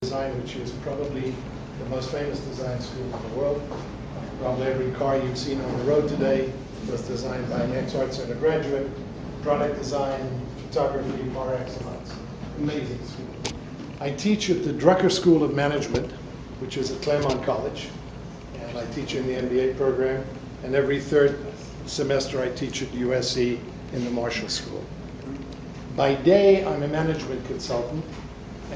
Design, which is probably the most famous design school in the world. Probably every car you've seen on the road today was designed by an ex-Art Center graduate. Product design, photography, par excellence. Amazing school. I teach at the Drucker School of Management, which is at Claremont College, and I teach in the MBA program. And every third semester I teach at USC in the Marshall School. By day, I'm a management consultant.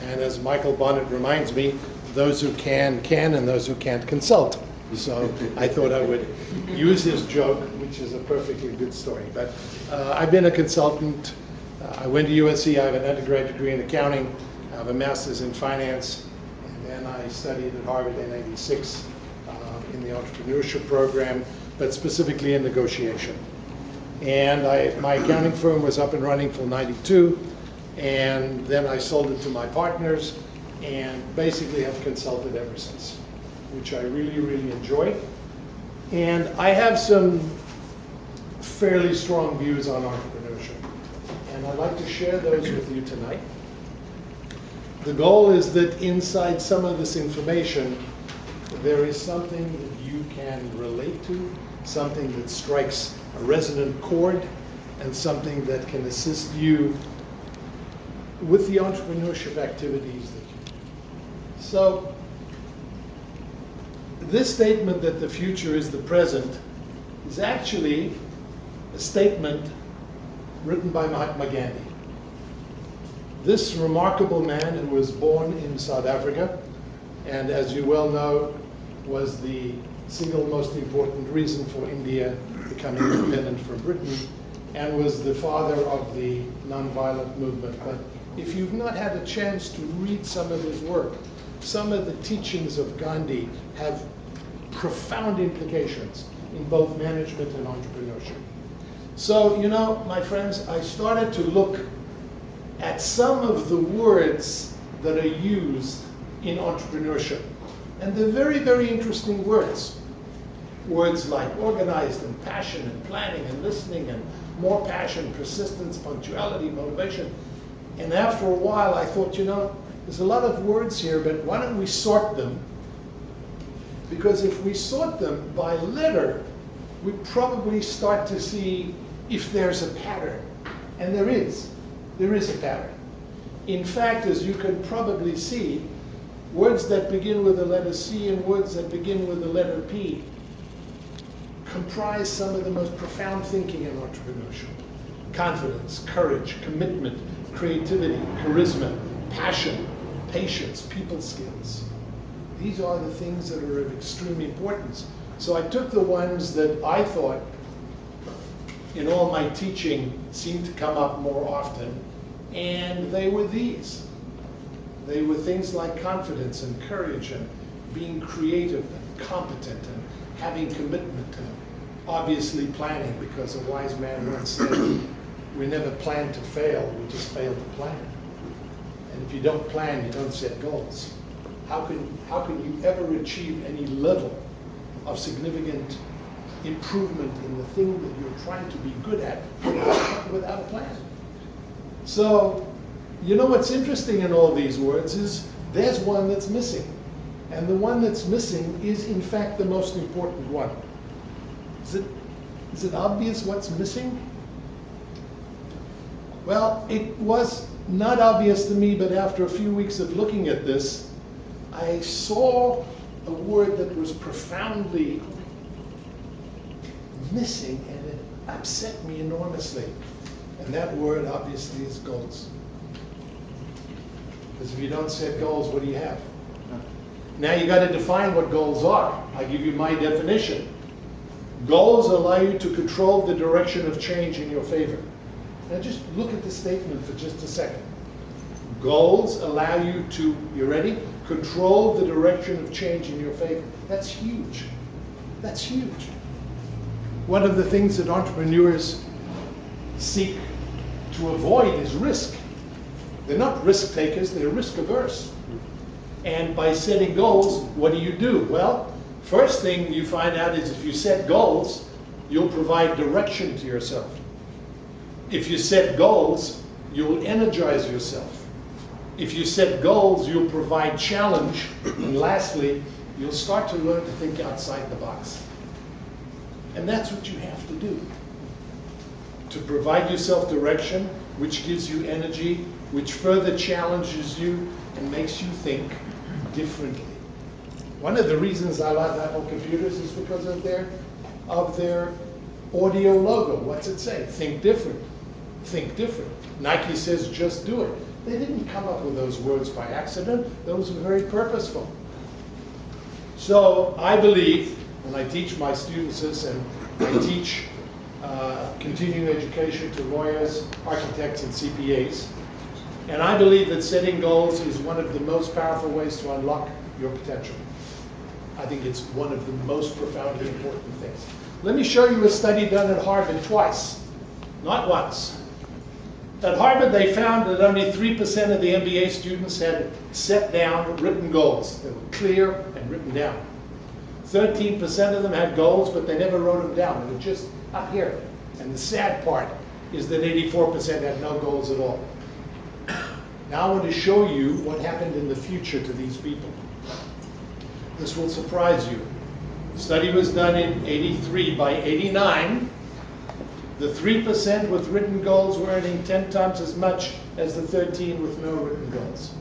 And as Michael Bonnet reminds me, those who can, and those who can't consult. So I thought I would use his joke, which is a perfectly good story. But I've been a consultant. I went to USC. I have an undergraduate degree in accounting. I have a master's in finance. And then I studied at Harvard in '86 in the entrepreneurship program, but specifically in negotiation. And my accounting firm was up and running till '92. And then I sold it to my partners and basically have consulted ever since, which I really, really enjoy. And I have some fairly strong views on entrepreneurship. And I'd like to share those with you tonight. The goal is that inside some of this information, there is something that you can relate to, something that strikes a resonant chord, and something that can assist you with the entrepreneurship activities that you do. So, this statement that the future is the present is actually a statement written by Mahatma Gandhi. This remarkable man who was born in South Africa, and as you well know, was the single most important reason for India becoming independent from Britain, and was the father of the nonviolent movement. But if you've not had a chance to read some of his work, some of the teachings of Gandhi have profound implications in both management and entrepreneurship. So, you know, my friends, I started to look at some of the words that are used in entrepreneurship. And they're very, very interesting words. Words like organized and passion and planning and listening and more passion, persistence, punctuality, motivation. And after a while, I thought, you know, there's a lot of words here, but why don't we sort them? Because if we sort them by letter, we probably start to see if there's a pattern. And there is a pattern. In fact, as you can probably see, words that begin with the letter C and words that begin with the letter P comprise some of the most profound thinking in entrepreneurship. Confidence, courage, commitment, creativity, charisma, passion, patience, people skills. These are the things that are of extreme importance. So I took the ones that I thought in all my teaching seemed to come up more often, and they were these. They were things like confidence and courage and being creative and competent and having commitment and obviously planning, because a wise man once said, we never plan to fail, we just fail to plan. And if you don't plan, you don't set goals. How can you ever achieve any level of significant improvement in the thing that you're trying to be good at without a plan? So, you know what's interesting in all these words is there's one that's missing. And the one that's missing is in fact the most important one. Is it obvious what's missing? Well, it was not obvious to me, but after a few weeks of looking at this, I saw a word that was profoundly missing, and it upset me enormously. And that word obviously is goals. Because if you don't set goals, what do you have? Now you got to define what goals are. I give you my definition. Goals allow you to control the direction of change in your favor. Now just look at the statement for just a second. Goals allow you to, you ready? Control the direction of change in your favor. That's huge. That's huge. One of the things that entrepreneurs seek to avoid is risk. They're not risk takers, they're risk averse. And by setting goals, what do? Well, first thing you find out is if you set goals, you'll provide direction to yourself. If you set goals, you'll energize yourself. If you set goals, you'll provide challenge. And lastly, you'll start to learn to think outside the box. And that's what you have to do. To provide yourself direction, which gives you energy, which further challenges you and makes you think differently. One of the reasons I love Apple computers is because of their audio logo. What's it say? Think different. Think different. Nike says just do it. They didn't come up with those words by accident. Those were very purposeful. So I believe, and I teach my students this, and I teach continuing education to lawyers, architects, and CPAs. And I believe that setting goals is one of the most powerful ways to unlock your potential. I think it's one of the most profoundly important things. Let me show you a study done at Harvard twice, not once. At Harvard, they found that only 3% of the MBA students had set down written goals. They were clear and written down. 13% of them had goals, but they never wrote them down. They were just up here. And the sad part is that 84% had no goals at all. Now I want to show you what happened in the future to these people. This will surprise you. The study was done in '83. By '89, the 3% with written goals were earning 10 times as much as the 13 with no written goals.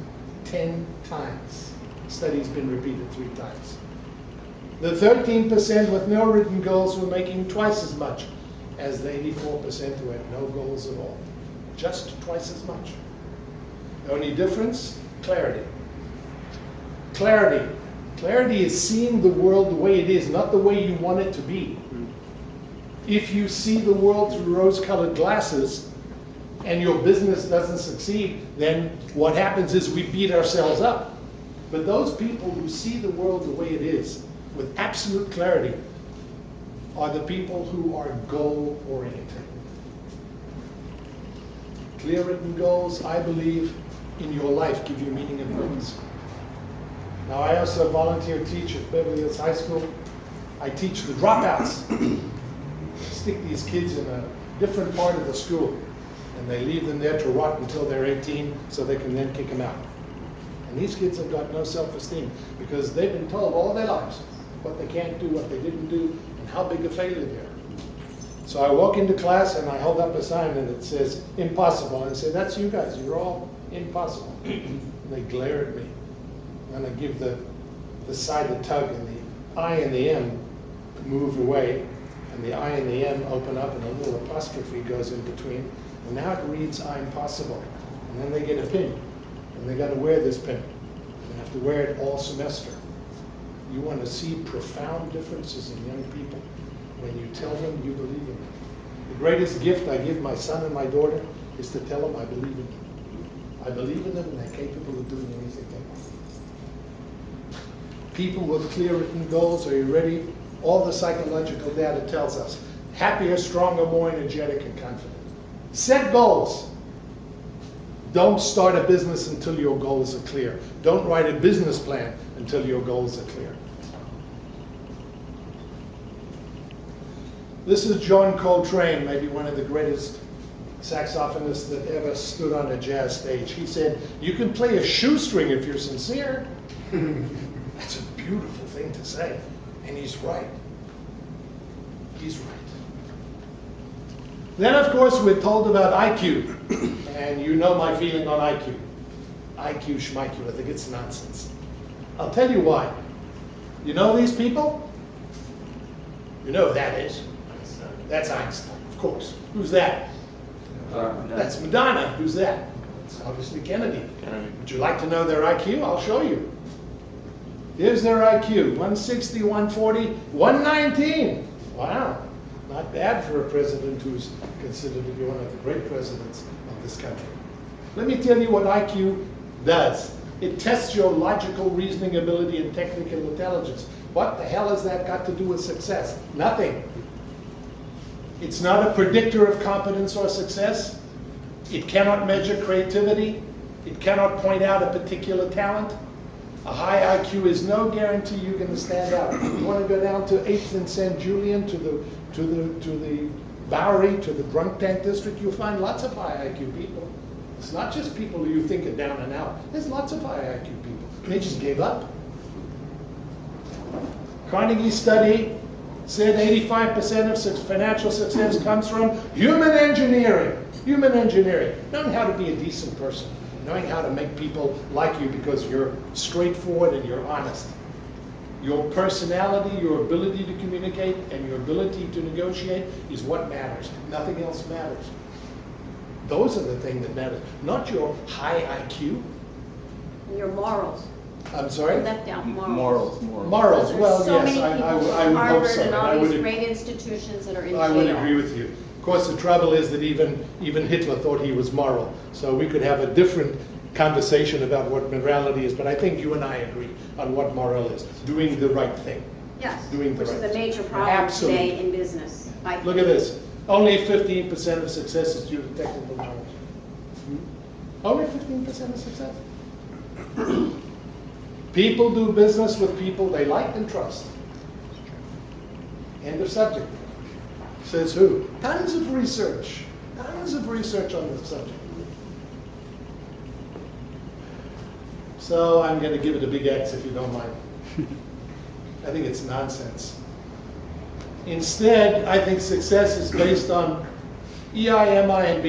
10 times. The study's been repeated 3 times. The 13% with no written goals were making twice as much as the 84% who had no goals at all. Just twice as much. The only difference? Clarity. Clarity. Clarity is seeing the world the way it is, not the way you want it to be. If you see the world through rose-colored glasses and your business doesn't succeed, then what happens is we beat ourselves up. But those people who see the world the way it is, with absolute clarity, are the people who are goal-oriented. Clear written goals, I believe, in your life give you meaning and purpose. Now, I also volunteer teach at Beverly Hills High School. I teach the dropouts. Stick these kids in a different part of the school, and they leave them there to rot until they're 18 so they can then kick them out. And these kids have got no self-esteem because they've been told all their lives what they can't do, what they didn't do, and how big a failure they are. So I walk into class and I hold up a sign and it says, impossible. And I say, that's you guys, you're all impossible. And they glare at me. And I give the side a tug, and the I and the M move away, and the I and the M open up, and a little apostrophe goes in between. And now it reads, I'm possible. And then they get a pin, and they got to wear this pin. They have to wear it all semester. You want to see profound differences in young people when you tell them you believe in them. The greatest gift I give my son and my daughter is to tell them I believe in them. I believe in them, and they're capable of doing anything they want. People with clear written goals, are you ready? All the psychological data tells us happier, stronger, more energetic, and confident. Set goals. Don't start a business until your goals are clear. Don't write a business plan until your goals are clear. This is John Coltrane, maybe one of the greatest saxophonists that ever stood on a jazz stage. He said, you can play a shoestring if you're sincere. That's a beautiful thing to say. And he's right. He's right. Then, of course, we're told about IQ. And you know my feeling on IQ. IQ, schmIQ, I think it's nonsense. I'll tell you why. You know these people? You know who that is. That's Einstein, of course. Who's that? That's Madonna. Who's that? It's obviously Kennedy. Would you like to know their IQ? I'll show you. Here's their IQ, 160, 140, 119. Wow, not bad for a president who's considered to be one of the great presidents of this country. Let me tell you what IQ does. It tests your logical reasoning ability and technical intelligence. What the hell has that got to do with success? Nothing. It's not a predictor of competence or success. It cannot measure creativity. It cannot point out a particular talent. A high IQ is no guarantee you're going to stand out. You want to go down to 8th and St. Julian, to the Bowery, to the drunk tank district, you'll find lots of high IQ people. It's not just people who you think are down and out. There's lots of high IQ people. They just gave up. Carnegie's study said 85% of financial success comes from human engineering. Human engineering. Knowing how to be a decent person. Knowing how to make people like you because you're straightforward and you're honest. Your personality, your ability to communicate, and your ability to negotiate is what matters. Nothing else matters. Those are the things that matter. Not your high IQ. Your morals. I'm sorry? You left out morals. Morals. There's Well, so yes, many I people would from hope Harvard so. and I all would these ag- great institutions that are in I would jail. agree with you. Of course, the trouble is that even Hitler thought he was moral. So we could have a different conversation about what morality is, but I think you and I agree on what moral is. Doing the right thing. Yes, Doing the which right is a thing. major problem Absolutely. today in business. Look at this. Only 15% of success is due to technical knowledge. Only 15% of success. People do business with people they like and trust. End of subject. Says who? Tons of research. Tons of research on this subject. So I'm going to give it a big X if you don't mind. I think it's nonsense. Instead, I think success is based on EI, MI, and